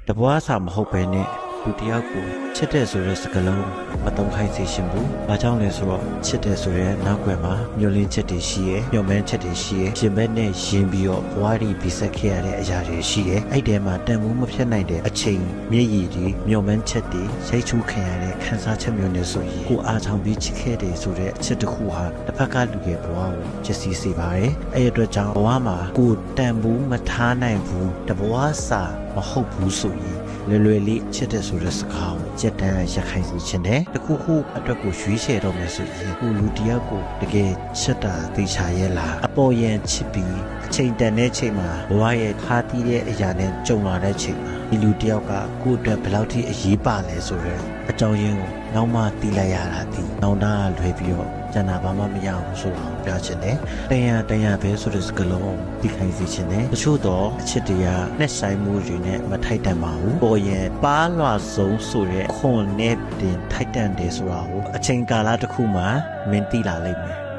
တပွားစာမဟုတ်ပဲနဲ့လူတယောက်ကိုချစ်တဲ့ဆိုတဲ့စကားလုံးမသုံးခိုင်းစေရှင်ဘူး။ဘာကြောင့်လဲဆိုတော့ချစ်တဲ့ဆိုတဲ့နောက်ွယ်မှာမျိုးလင်းချက်တွေရှိရဲ၊မျှော်မှန်းချက်တွေရှိရဲ၊ရှင်ဘက်နဲ့ရင်ပြီးတော့ဘဝတွေပြီးဆက်ခဲ့ရတဲ့အရာတွေရှိရဲ။အဲ့ဒီမှာတန်ဖိုးမဖြစ်နိုင်တဲ့အချိန်မျက်ရည်တွေမျှော်မှန်းချက်တွေရိတ်ချူးခံရတဲ့ခံစားချက်မျိုးနဲ့ဆိုရင်ကိုအားချောင်ပြီးချစ်ခဲ့တယ်ဆိုတဲ့အချက်တစ်ခုဟာတစ်ဖက်ကလူရဲ့ဘဝကိုချစ်စီစေပါတယ်။အဲ့ဒီအတွက်ကြောင့်ဘဝမှာကိုတန်ဖိုးမထားနိုင်ဘူးတဘဝစာမဟုတ်ဘူးဆိုရင်လွယ်လေးချစ်တဲ့ဆိုတဲ့စကားကိုကြက်တန်းရခိုင်စီခြင်းနဲ့တခုခုအတွက်ကိုရွေးချယ်တော့မယ်ဆိုရင်ကိုလူတယောက်ကိုတကယ်ချစ်တာသိချရဲ့လားအပေါ်ယံချစ်ပြီးအချိန်တန်တဲ့ချိန်မှာဘဝရဲ့ခါတီးတဲ့အရာနဲ့ကြုံလာတဲ့ချိန်မှာဒီလူတယောက်ကကိုယ့်အတွက်ဘယ်လောက်ထိအရေးပါလဲဆိုတဲ့အကြောင်းရင်းကိုနောက်မှသိလိုက်ရတာဒီနောင်တလွယ်ပြီးတော့ကျန်တာဘာမှမရဘူးဆိုတော့ပြောချင်တယ်တန်ရပဲဆိုတဲ့စကားလုံးဒီခိုင်စီခြင်းနဲ့တချို့တော့အချစ်တရားနဲ့ဆိုင်မှုတွေနဲ့မထိုက်တန်ပါဘူးပေါ်ရင်ပါလွှာဆုံးဆိုတဲ့ခွန်နဲ့တင်ထိုက်တန်တယ်ဆိုတာကိုအချိန်ကာလတစ်ခုမှမင်းသိလာလိမ့်မယ်